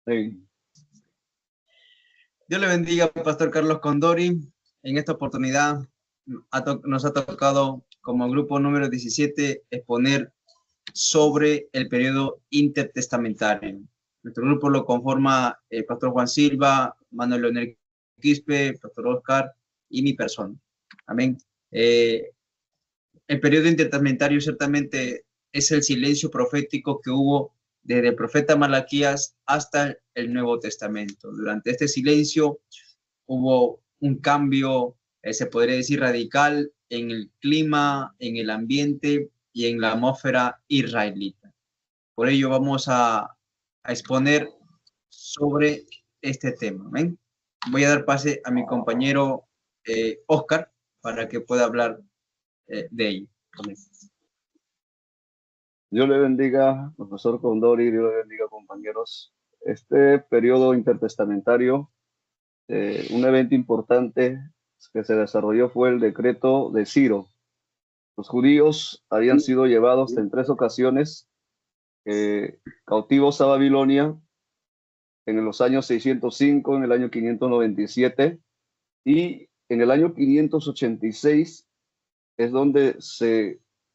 Sí. Dios le bendiga, Pastor Carlos Condori. En esta oportunidad nos ha tocado como grupo número 17 exponer sobre el periodo intertestamentario. Nuestro grupo lo conforma el Pastor Juan Silva, Manuel Leonel Quispe, Pastor Oscar y mi persona. Amén. El periodo intertestamentario ciertamente es el silencio profético que hubo desde el profeta Malaquías hasta el Nuevo Testamento. Durante este silencio hubo un cambio, se podría decir, radical en el clima, en el ambiente y en la atmósfera israelita. Por ello vamos a exponer sobre este tema. ¿Ven? Voy a dar pase a mi compañero Oscar para que pueda hablar de ello. Dios le bendiga, profesor Condori, Dios le bendiga, compañeros. Este periodo intertestamentario, un evento importante que se desarrolló fue el decreto de Ciro. Los judíos habían sido llevados en 3 ocasiones cautivos a Babilonia, en los años 605, en el año 597 y en el año 586 es donde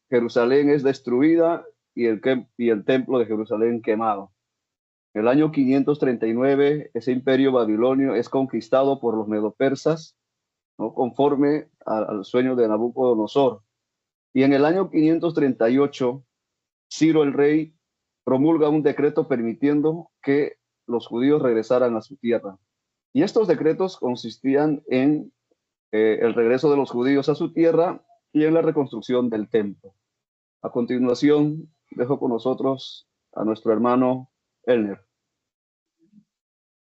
Jerusalén es destruida y el templo de Jerusalén quemado. En el año 539 ese imperio babilonio es conquistado por los medopersas, ¿no? Conforme al sueño de Nabucodonosor. Y en el año 538 Ciro el rey promulga un decreto permitiendo que los judíos regresaran a su tierra. Y estos decretos consistían en el regreso de los judíos a su tierra y en la reconstrucción del templo. A continuación, dejo con nosotros a nuestro hermano Elner.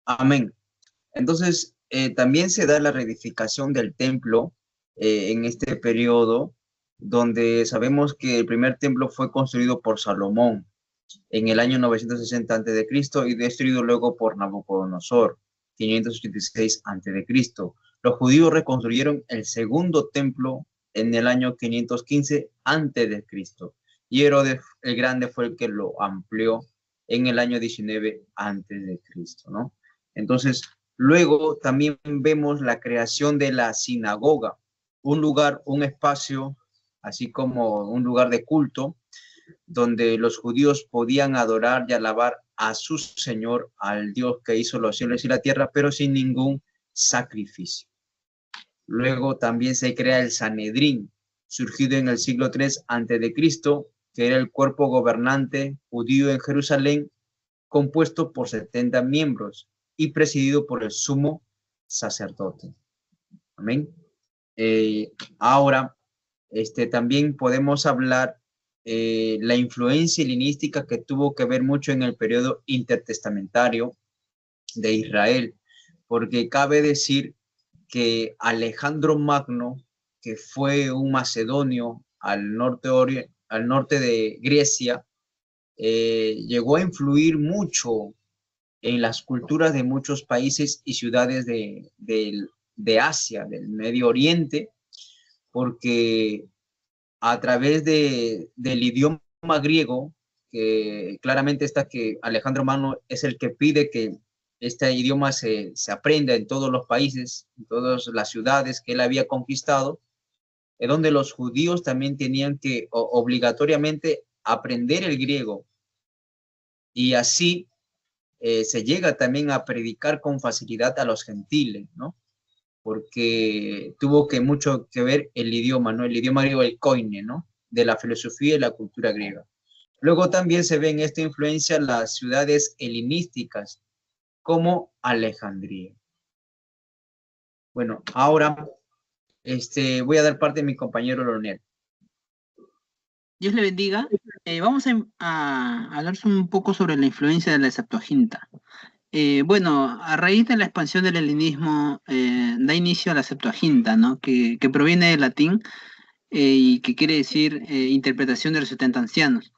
Amén. Entonces, también se da la reedificación del templo en este periodo, donde sabemos que el primer templo fue construido por Salomón en el año 960 a.C. y destruido luego por Nabucodonosor, 586 a.C. Los judíos reconstruyeron el segundo templo en el año 515 a.C. y Herodes el Grande fue el que lo amplió en el año 19 a.C., ¿no? Entonces, luego también vemos la creación de la sinagoga, un lugar, un espacio, así como un lugar de culto, donde los judíos podían adorar y alabar a su Señor, al Dios que hizo los cielos y la tierra, pero sin ningún sacrificio. Luego también se crea el Sanedrín, surgido en el siglo III a.C., que era el cuerpo gobernante judío en Jerusalén, compuesto por 70 miembros y presidido por el sumo sacerdote. Amén. Ahora, también podemos hablar la influencia helenística que tuvo que ver mucho en el periodo intertestamentario de Israel, porque cabe decir que Alejandro Magno, que fue un macedonio al norte de Grecia, llegó a influir mucho en las culturas de muchos países y ciudades de Asia, del Medio Oriente, porque a través del idioma griego, que claramente está que Alejandro Magno es el que pide que este idioma se aprenda en todos los países, en todas las ciudades que él había conquistado, es donde los judíos también tenían que obligatoriamente aprender el griego, y así se llega también a predicar con facilidad a los gentiles, ¿no? Porque tuvo mucho que ver el idioma, ¿no? El idioma griego, el koine, ¿no? De la filosofía y la cultura griega. Luego también se ve en esta influencia las ciudades helenísticas, como Alejandría. Bueno, ahora voy a dar parte de mi compañero Leonel. Dios le bendiga. Vamos a hablar un poco sobre la influencia de la Septuaginta. Bueno, a raíz de la expansión del helenismo, da inicio a la Septuaginta, ¿no? Que proviene del latín y que quiere decir interpretación de los 70 ancianos.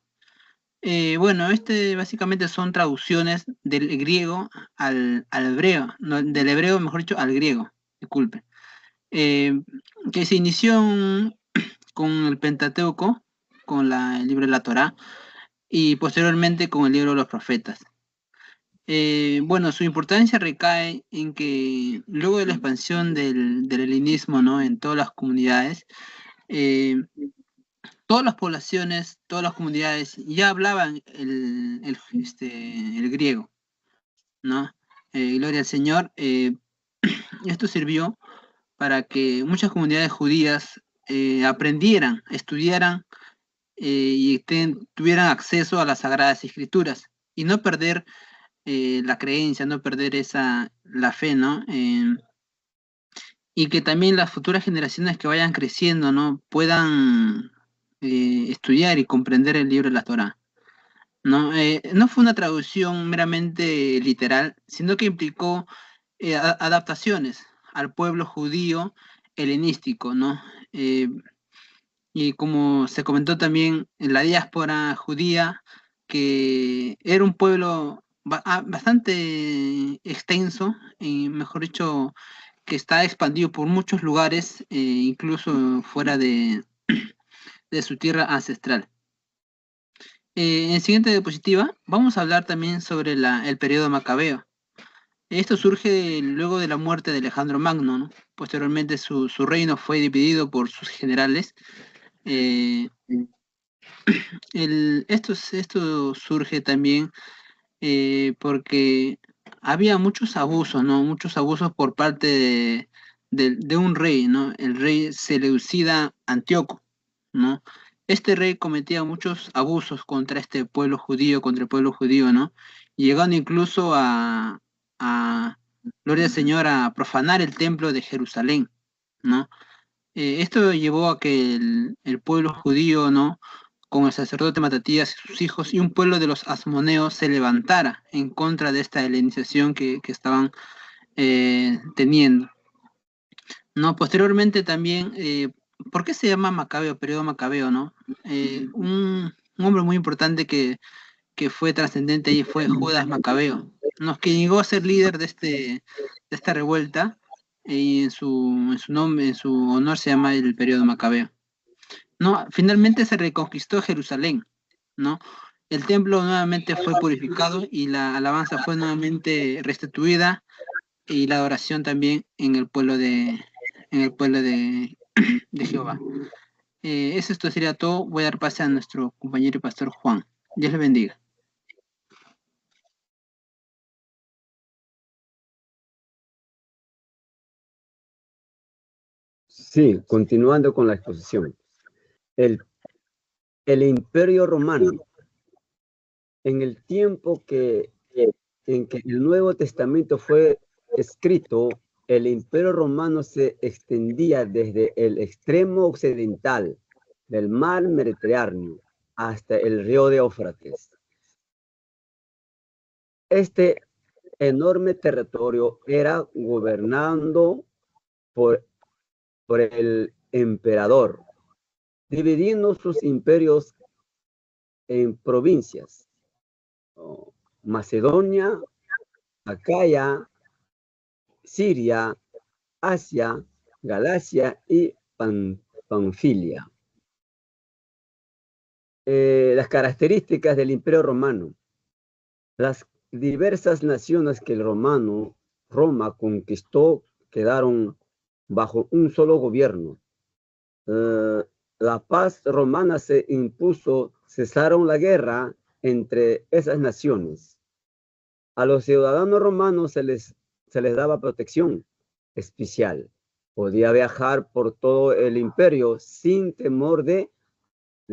Bueno, básicamente son traducciones del griego al hebreo, no, del hebreo, mejor dicho, al griego, disculpe. Que se inició con el Pentateuco, con el libro de la Torá, y posteriormente con el libro de los profetas. Bueno, su importancia recae en que luego de la expansión del helenismo, ¿no? En todas las comunidades, eh, todas las poblaciones, todas las comunidades ya hablaban el griego, ¿no? Gloria al Señor. Esto sirvió para que muchas comunidades judías aprendieran, estudiaran y tuvieran acceso a las Sagradas Escrituras y no perder la creencia, no perder la fe, ¿no? Y que también las futuras generaciones que vayan creciendo, ¿no? Puedan estudiar y comprender el libro de la Torá, ¿no? No fue una traducción meramente literal, sino que implicó adaptaciones al pueblo judío helenístico, ¿no? Eh, y como se comentó también en la diáspora judía, que era un pueblo bastante extenso, y mejor dicho, que está expandido por muchos lugares, incluso fuera de su tierra ancestral. En siguiente diapositiva, vamos a hablar también sobre el periodo macabeo. Esto surge luego de la muerte de Alejandro Magno, ¿no? Posteriormente su reino fue dividido por sus generales. Esto surge también porque había muchos abusos, ¿no? Muchos abusos por parte de un rey, ¿no? El rey Seleucida Antíoco, ¿no? Este rey cometía muchos abusos contra este pueblo judío, contra el pueblo judío, ¿no? Llegando incluso gloria al Señor, a profanar el templo de Jerusalén, ¿no? Esto llevó a que el pueblo judío, ¿no? Con el sacerdote Matatías y sus hijos y un pueblo de los asmoneos se levantara en contra de esta helenización que estaban teniendo, ¿no? Posteriormente también, ¿por qué se llama Macabeo, periodo Macabeo, ¿no? Un hombre muy importante que fue trascendente ahí fue Judas Macabeo, ¿no? Que llegó a ser líder de esta revuelta y en su nombre, en su honor se llama el periodo Macabeo. No, finalmente se reconquistó Jerusalén, ¿no? El templo nuevamente fue purificado y la alabanza fue nuevamente restituida y la adoración también en el pueblo de Jehová. Esto sería todo. Voy a dar pase a nuestro compañero y pastor Juan. Dios le bendiga. Sí, continuando con la exposición. El Imperio Romano, en el tiempo en que el Nuevo Testamento fue escrito, el Imperio Romano se extendía desde el extremo occidental del mar Mediterráneo hasta el río de Éufrates. Este enorme territorio era gobernado por el emperador, dividiendo sus imperios en provincias: Macedonia, Acaya, Siria, Asia, Galacia y Panfilia. Las características del Imperio Romano. Las diversas naciones que Roma conquistó quedaron bajo un solo gobierno. La paz romana se impuso, cesaron la guerra entre esas naciones. A los ciudadanos romanos se les daba protección especial. Podía viajar por todo el imperio sin temor de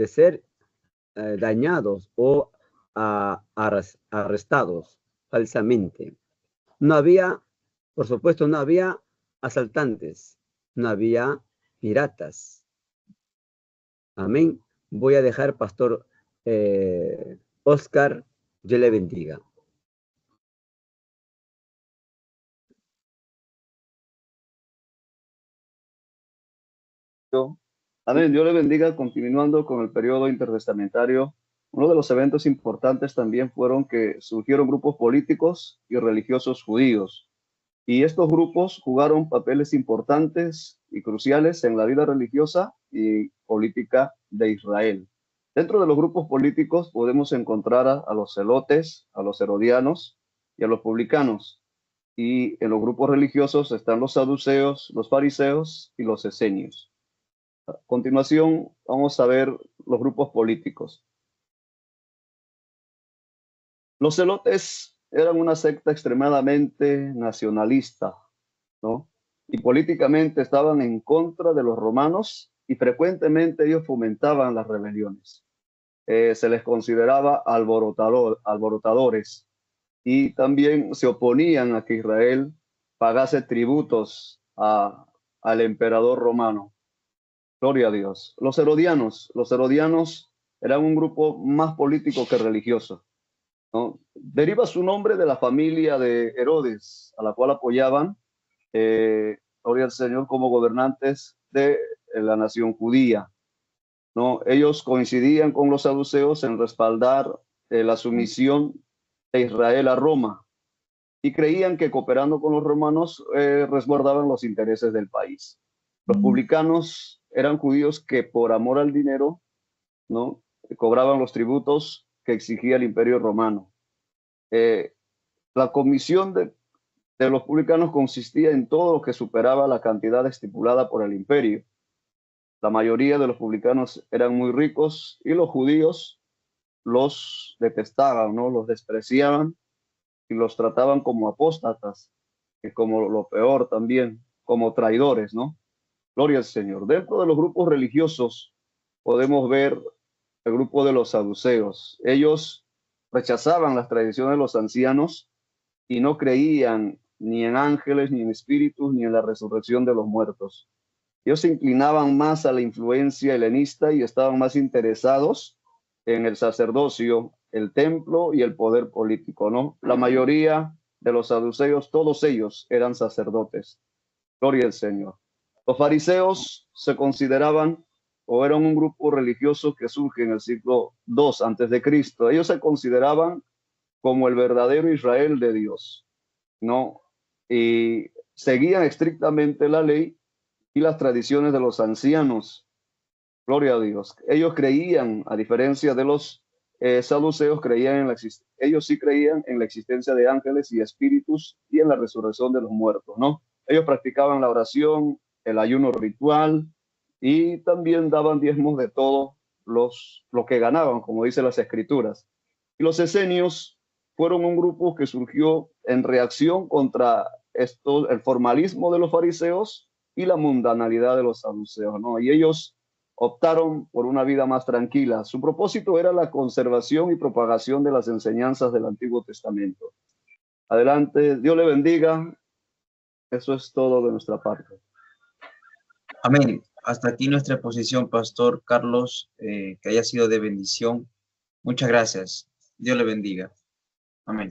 ser dañados o arrestados falsamente. No había, por supuesto, no había asaltantes, no había piratas. Amén. Voy a dejar, pastor Oscar, Dios le bendiga. Amén, Dios le bendiga. Continuando con el periodo intertestamentario, uno de los eventos importantes también fueron que surgieron grupos políticos y religiosos judíos. Y estos grupos jugaron papeles importantes y cruciales en la vida religiosa y política de Israel. Dentro de los grupos políticos podemos encontrar a los celotes, a los herodianos, y a los publicanos. Y en los grupos religiosos están los saduceos, los fariseos y los esenios. A continuación, vamos a ver los grupos políticos. Los celotes eran una secta extremadamente nacionalista, ¿no? Y políticamente estaban en contra de los romanos y frecuentemente ellos fomentaban las rebeliones. Se les consideraba alborotadores y también se oponían a que Israel pagase tributos al emperador romano. Gloria a Dios. Los herodianos eran un grupo más político que religioso, ¿no? Deriva su nombre de la familia de Herodes, a la cual apoyaban, gloria al Señor, como gobernantes de la nación judía, ¿no? Ellos coincidían con los saduceos en respaldar la sumisión de Israel a Roma y creían que cooperando con los romanos resguardaban los intereses del país. Los publicanos eran judíos que por amor al dinero, ¿no?, cobraban los tributos que exigía el imperio romano. La comisión de los publicanos consistía en todo lo que superaba la cantidad estipulada por el imperio. La mayoría de los publicanos eran muy ricos y los judíos los detestaban, ¿no?, los despreciaban y los trataban como apóstatas, que como lo peor también, como traidores, ¿no? Gloria al Señor. Dentro de los grupos religiosos podemos ver el grupo de los saduceos. Ellos rechazaban las tradiciones de los ancianos y no creían ni en ángeles, ni en espíritus, ni en la resurrección de los muertos. Ellos se inclinaban más a la influencia helenista y estaban más interesados en el sacerdocio, el templo y el poder político, ¿no? La mayoría de los saduceos, todos ellos eran sacerdotes. Gloria al Señor. Los fariseos se consideraban o eran un grupo religioso que surge en el siglo II antes de Cristo. Ellos se consideraban como el verdadero Israel de Dios, ¿no? Y seguían estrictamente la ley y las tradiciones de los ancianos. Gloria a Dios. Ellos creían, a diferencia de los saduceos, ellos sí creían en la existencia de ángeles y espíritus y en la resurrección de los muertos, ¿no? Ellos practicaban la oración, el ayuno ritual y también daban diezmos de todo lo que ganaban, como dicen las escrituras. Y los esenios fueron un grupo que surgió en reacción contra el formalismo de los fariseos y la mundanalidad de los saduceos, ¿no? Y ellos optaron por una vida más tranquila. Su propósito era la conservación y propagación de las enseñanzas del Antiguo Testamento. Adelante, Dios le bendiga. Eso es todo de nuestra parte. Amén. Hasta aquí nuestra exposición, Pastor Carlos, que haya sido de bendición. Muchas gracias. Dios le bendiga. Amén.